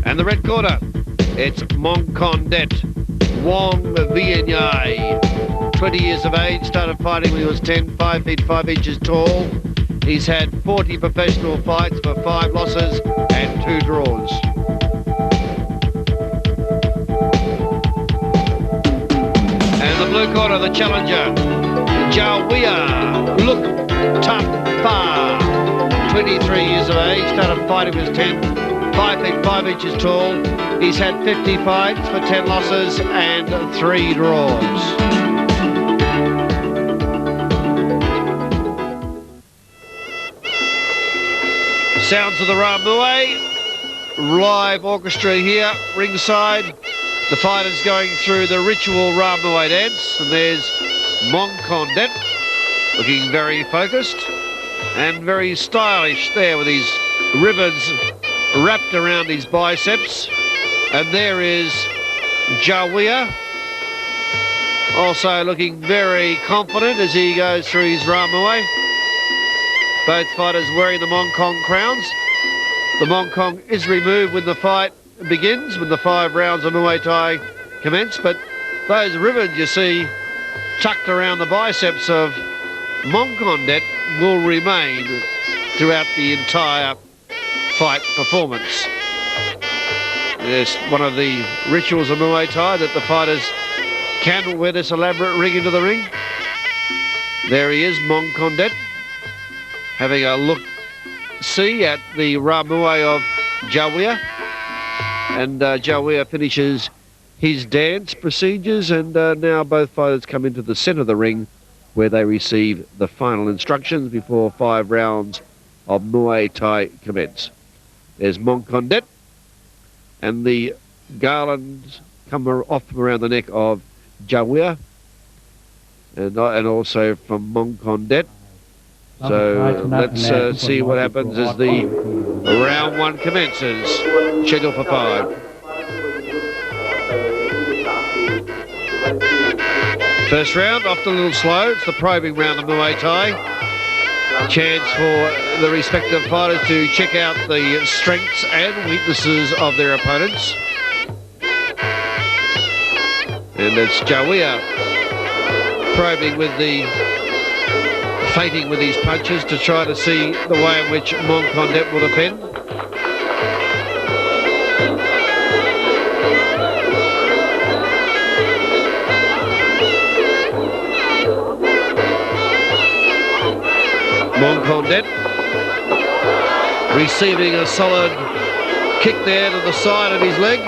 And the red corner, it's Monkoldej, Wongvienyai. 20 years of age, started fighting when he was 10, 5 feet 5 inches tall. He's had 40 professional fights for 5 losses and 2 draws. And the blue corner, the challenger, Jaoveha, Looktapfah. 23 years of age, started fighting when he was 10, 5 feet 5 inches tall. He's had 50 fights for 10 losses and 3 draws. Sounds of the Ramuai, live orchestra here, ringside. The fighters going through the ritual Ramuai dance, and there's Monkoldej, looking very focused and very stylish there with his ribbons wrapped around his biceps. And there is Jaoveha, also looking very confident as he goes through his Ramuai. Both fighters wearing the Mongkong crowns. The Mongkong is removed when the fight begins, when the 5 rounds of Muay Thai commence, but those ribbons you see tucked around the biceps of Monkoldej will remain throughout the entire fight performance. It's one of the rituals of Muay Thai that the fighters can wear this elaborate ring into the ring. There he is, Monkoldej, having a look-see at the Ramuai of Jaoveha. And Jaoveha finishes his dance procedures, and now both fighters come into the centre of the ring where they receive the final instructions before 5 rounds of Muay Thai commence. There's Monkoldej, and the garlands come off from around the neck of Jaoveha, and also from Monkoldej. So let's see what happens as the round 1 commences, scheduled for 5. First round, often a little slow. It's the probing round of Muay Thai. Chance for the respective fighters to check out the strengths and weaknesses of their opponents. And it's Jaoveha probing with the feinting with his punches to try to see the way in which Monkoldej will defend. Monkoldej receiving a solid kick there to the side of his leg.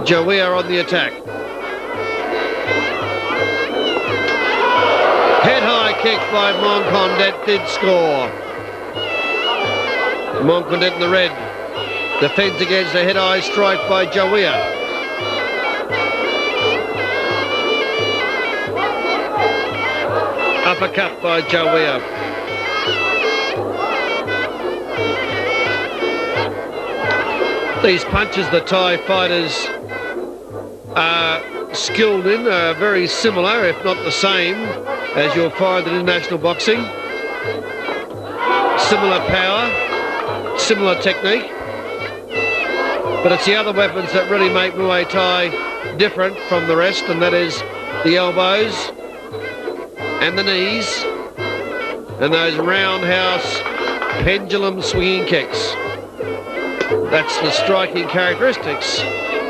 Jaoveha on the attack. Head-high kick by Monkoldej did score. Monkoldej in the red defends against a head-high strike by Jaoveha. Uppercut by Jaoveha. These punches the Thai fighters are skilled in are very similar, if not the same, as you'll find in international boxing. Similar power, similar technique, but it's the other weapons that really make Muay Thai different from the rest, and that is the elbows and the knees and those roundhouse pendulum swinging kicks. That's the striking characteristics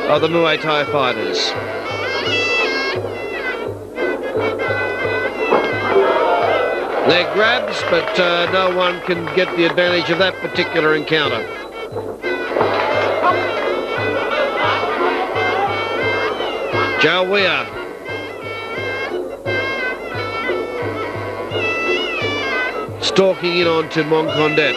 of the Muay Thai fighters. Leg grabs, but no one can get the advantage of that particular encounter. Jaoveha. Stalking in onto Monkoldej.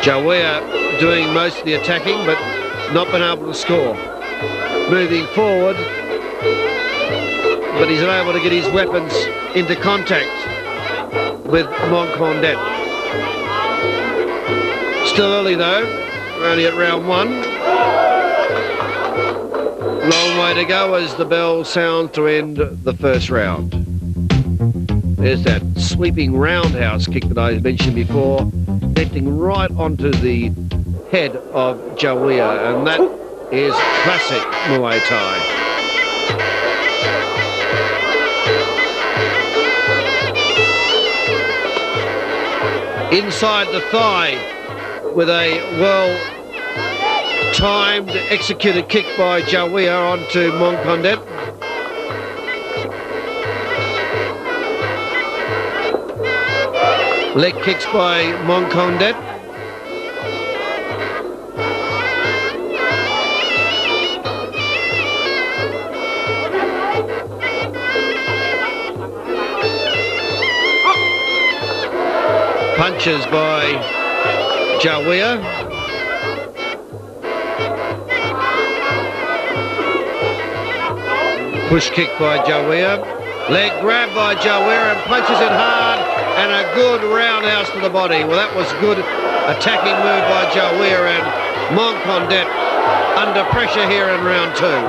Jaoveha doing most of the attacking, but not been able to score. Moving forward, but he's unable to get his weapons into contact with Monkoldej. Still early though, we're only at round 1. Long way to go as the bell sounds to end the first round. There's that sweeping roundhouse kick that I mentioned before, connecting right onto the head of Jaoveha, and that is classic Muay Thai. Inside the thigh with a well-timed, executed kick by Jaoveha onto Monkoldej. Leg kicks by Monkoldej. Punches by Jaoveha. Push kick by Jaoveha. Leg grab by Jaoveha and punches it hard, and a good roundhouse to the body. Well, that was good attacking move by Jaoveha, and Monkoldej under pressure here in round two.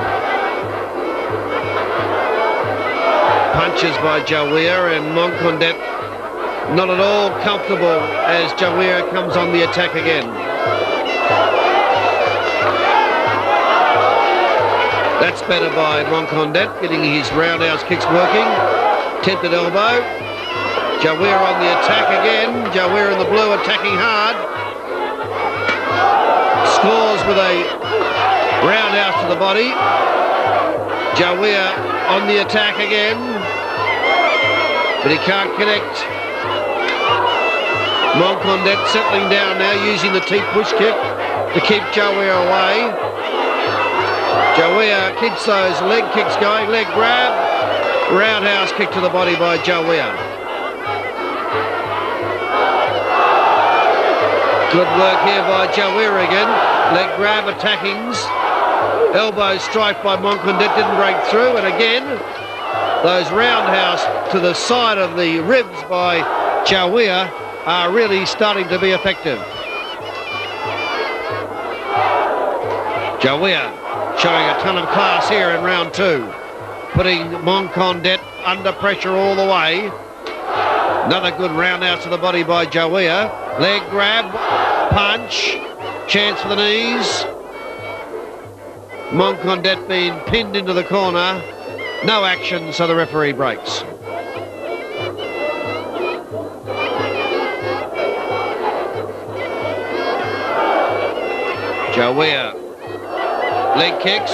Punches by Jaoveha, and Monkoldej not at all comfortable as Jaoveha comes on the attack again. That's better by Monkoldej, getting his roundhouse kicks working. Tempted elbow. Jaoveha on the attack again. Jaoveha in the blue attacking hard. Scores with a roundhouse to the body. Jaoveha on the attack again, but he can't connect. Monkoldej settling down now, using the teep push kick to keep Jaoveha away. Jaoveha keeps those leg kicks going. Leg grab, roundhouse kick to the body by Jaoveha. Good work here by Jaoveha again. Leg grab, attackings. Elbow strike by Monkoldej, didn't break through. And again, those roundhouse to the side of the ribs by Jaoveha are really starting to be effective. Jaoveha showing a ton of class here in round two, putting Monkoldej under pressure all the way. Another good roundhouse to the body by Jaoveha. Leg grab, punch, chance for the knees. Monkoldej being pinned into the corner. No action, so the referee breaks. Jaoveha, leg kicks.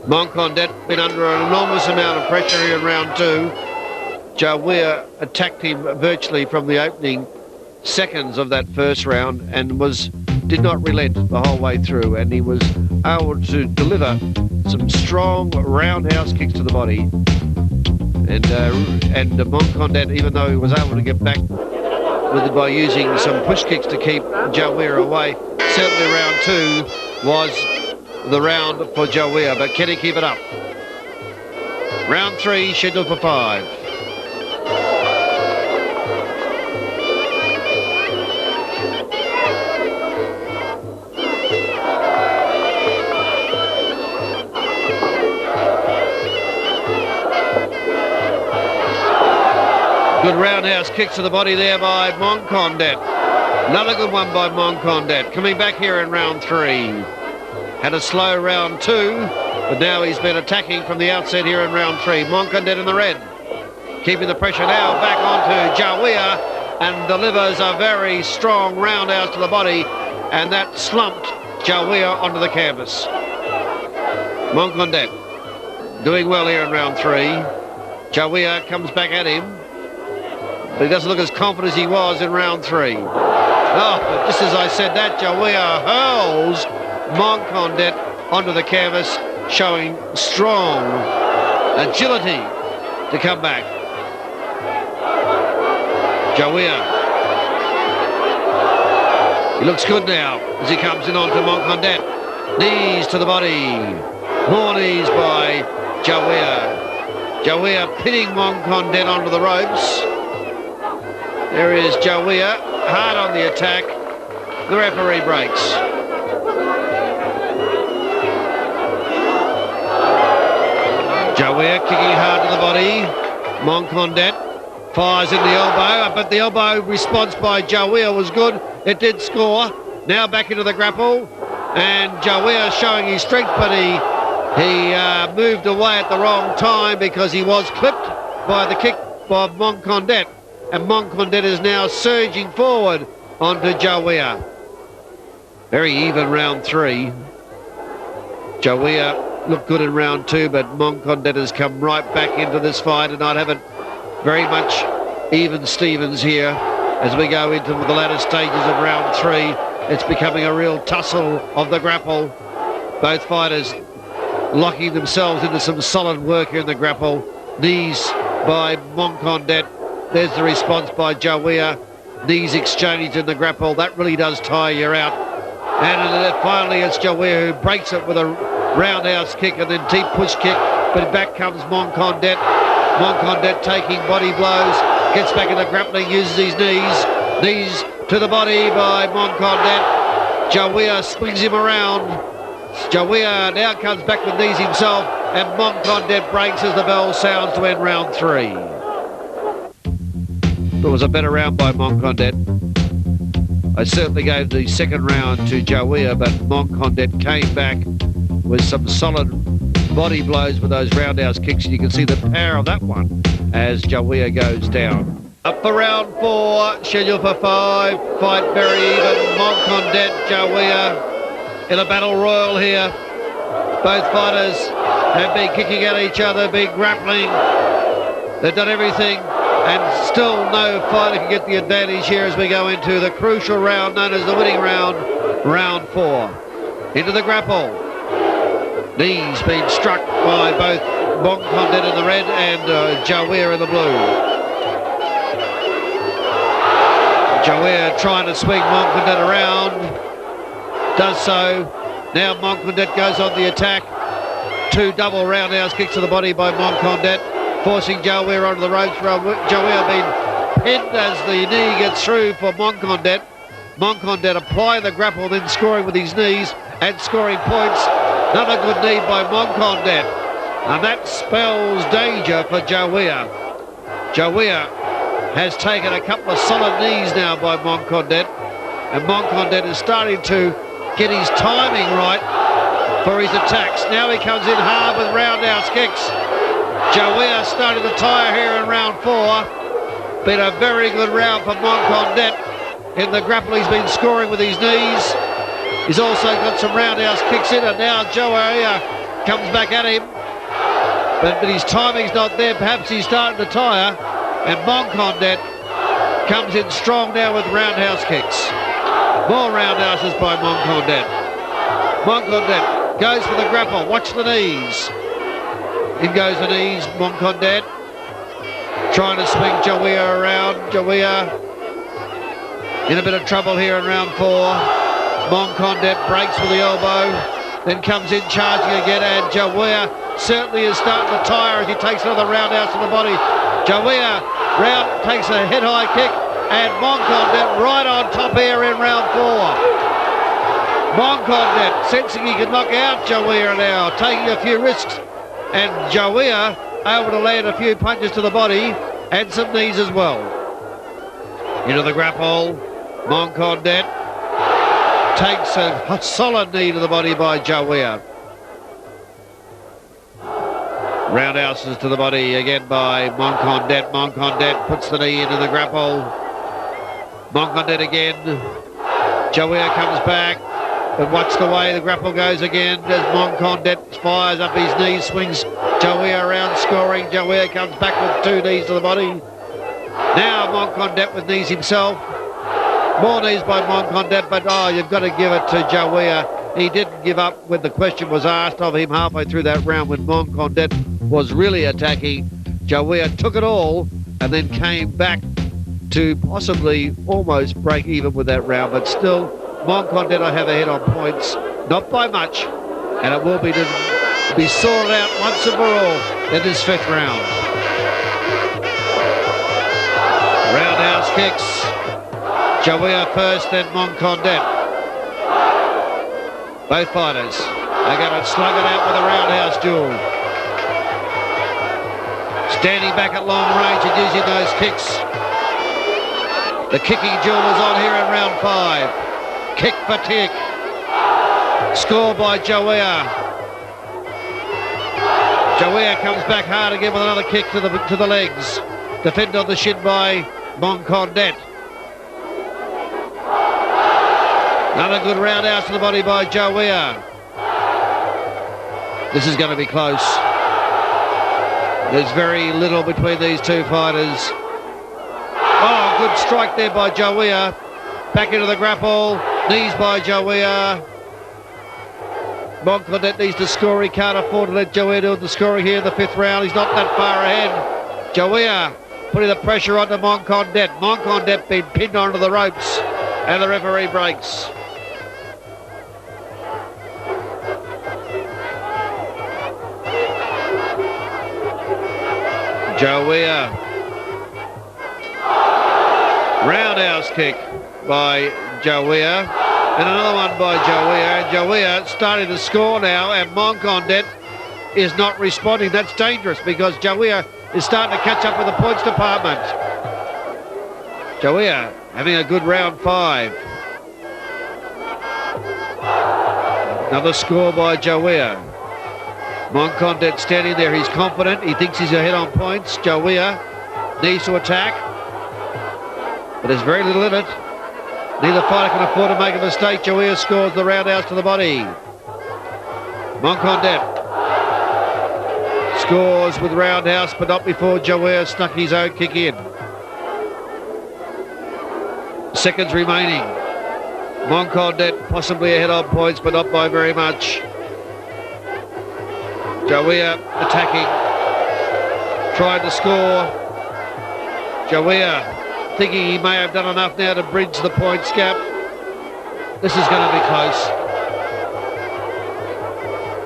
Monkoldej been under an enormous amount of pressure here in round two. Jaoveha attacked him virtually from the opening seconds of that first round and did not relent the whole way through, and he was able to deliver some strong roundhouse kicks to the body. And Monkoldej, even though he was able to get back by using some push kicks to keep Jaoveha away, certainly round two was the round for Jaoveha, but can he keep it up? Round three scheduled for 5. Good roundhouse kicks to the body there by Monkoldej. Another good one by Monkoldej. Coming back here in round three. Had a slow round two, but now he's been attacking from the outset here in round three. Monkoldej in the red. Keeping the pressure now back onto Jaoveha, and delivers a very strong roundhouse to the body, and that slumped Jaoveha onto the canvas. Monkoldej doing well here in round three. Jaoveha comes back at him, but he doesn't look as confident as he was in round three. Oh, but just as I said that, Jaoveha hurls Monkoldej onto the canvas, showing strong agility to come back. Jaoveha. He looks good now as he comes in onto Monkoldej. Knees to the body. More knees by Jaoveha. Jaoveha pinning Monkoldej onto the ropes. There is Jaoveha, hard on the attack. The referee breaks. Jaoveha kicking hard to the body. Monkoldej fires in the elbow, but the elbow response by Jaoveha was good. It did score. Now back into the grapple, and Jaoveha showing his strength, but he moved away at the wrong time because he was clipped by the kick by Monkoldej, and Monkoldej is now surging forward onto Jaoveha. Very even round 3. Jaoveha looked good in round 2, but Monkoldej has come right back into this fight, and I'd have it very much even Stevens here as we go into the latter stages of round 3. It's becoming a real tussle of the grapple. Both fighters locking themselves into some solid work here in the grapple. Knees by Monkoldej. There's the response by Jaoveha. Knees exchanged in the grapple. That really does tire you out. And finally it's Jaoveha who breaks it with a roundhouse kick and then deep push kick. But back comes Monkoldej. Monkoldej taking body blows. Gets back into grappling, uses his knees. Knees to the body by Monkoldej. Jaoveha swings him around. Jaoveha now comes back with knees himself, and Monkoldej breaks as the bell sounds to end round 3. It was a better round by Monkoldej. I certainly gave the second round to Jaoveha, but Monkoldej came back with some solid body blows with those roundhouse kicks, and you can see the power of that one as Jaoveha goes down. Up for round 4, scheduled for 5. Fight very even. Monkoldej, Jaoveha in a battle royal here. Both fighters have been kicking at each other, been grappling. They've done everything, and still no fighter can get the advantage here as we go into the crucial round known as the winning round, round 4. Into the grapple. Knees being struck by both Monkoldej in the red and Jaoveha in the blue. Jaoveha trying to swing Monkoldej around, does so. Now Monkoldej goes on the attack. 2 double roundhouse kicks to the body by Monkoldej, forcing Jaoveha onto the ropes. Jaoveha being pinned as the knee gets through for Monkoldej. Monkoldej applying the grapple, then scoring with his knees and scoring points. Another good knee by Monkoldej, and that spells danger for Jaoveha. Jaoveha has taken a couple of solid knees now by Monkoldej, and Monkoldej is starting to get his timing right for his attacks. Now he comes in hard with roundhouse kicks. Jaoveha starting to tire here in round 4. Been a very good round for Monkoldej. In the grapple he's been scoring with his knees. He's also got some roundhouse kicks in, and now Jaoveha comes back at him. But his timing's not there. Perhaps he's starting to tire. And Monkoldej comes in strong now with roundhouse kicks. More roundhouses by Monkoldej. Monkoldej goes for the grapple. Watch the knees. In goes the knees. Monkoldej trying to swing Jaoveha around. Jaoveha in a bit of trouble here in round 4. Monkoldej breaks with the elbow, then comes in charging again, and Jaoveha certainly is starting to tire as he takes another roundhouse to the body. Jaoveha takes a head-high kick, and Monkoldej right on top here in round 4. Monkoldej sensing he can knock out Jaoveha now, taking a few risks, and Jaoveha able to land a few punches to the body and some knees as well. Into the grapple, Monkoldej takes a solid knee to the body by Jaoveha. Roundhouses to the body again by Monkoldej. Monkoldej puts the knee into the grapple. Monkoldej again. Jaoveha comes back, but watch the way the grapple goes again as Monkoldej fires up his knees, swings Jaoveha around, scoring. Jaoveha comes back with 2 knees to the body. Now Monkoldej with knees himself. More knees by Monkoldej, but you've got to give it to Jaoveha. He didn't give up when the question was asked of him halfway through that round when Monkoldej was really attacking. Jaoveha took it all and then came back to possibly almost break even with that round, but still Monkoldej I have ahead on points, not by much, and it will be to be sorted out once and for all in this 5th round. Roundhouse kicks. Jaoveha first, then Monkoldej. Both fighters are going to slug it out with a roundhouse duel. Standing back at long range and using those kicks. The kicking duel is on here in round 5. Kick for tick. Score by Jaoveha. Jaoveha comes back hard again with another kick to the legs. Defended on the shin by Monkoldej. Another good roundhouse to the body by Jaoveha. This is going to be close. There's very little between these two fighters. Oh, good strike there by Jaoveha. Back into the grapple. Knees by Jaoveha. Monkoldej needs to score. He can't afford to let Jaoveha do the scoring here in the 5th round. He's not that far ahead. Jaoveha putting the pressure onto Monkoldej. Monkoldej being pinned onto the ropes. And the referee breaks. Jaoveha. Roundhouse kick by Jaoveha. And another one by Jaoveha. And Jaoveha starting to score now, and Monkoldej is not responding. That's dangerous because Jaoveha is starting to catch up with the points department. Jaoveha having a good round 5. Another score by Jaoveha. Monkoldej standing there, he's confident, he thinks he's ahead on points. Jaoveha needs to attack, but there's very little in it. Neither fighter can afford to make a mistake. Jaoveha scores the roundhouse to the body. Monkoldej scores with roundhouse, but not before Jaoveha snuck his own kick in. Seconds remaining. Monkoldej possibly ahead on points, but not by very much. Jaoveha attacking, trying to score. Jaoveha thinking he may have done enough now to bridge the points gap. This is going to be close.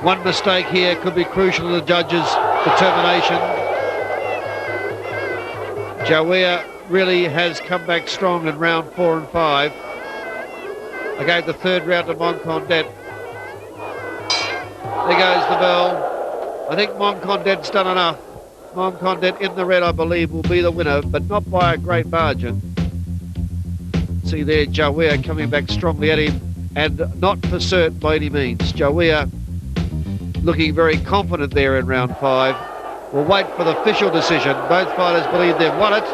One mistake here could be crucial to the judges' determination. Jaoveha really has come back strong in round 4 and 5. I gave the 3rd round to Monkoldej. There goes the bell. I think Monkoldej's done enough. Monkoldej in the red, I believe, will be the winner, but not by a great margin. See there, Jaoveha coming back strongly at him, and not for certain by any means. Jaoveha looking very confident there in round 5. We'll wait for the official decision. Both fighters believe they've won it.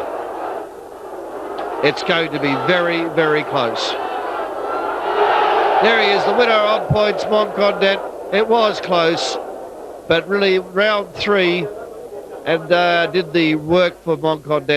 It's going to be very, very close. There he is, the winner on points, Monkoldej. It was close, but really round 3 and did the work for Monkoldej.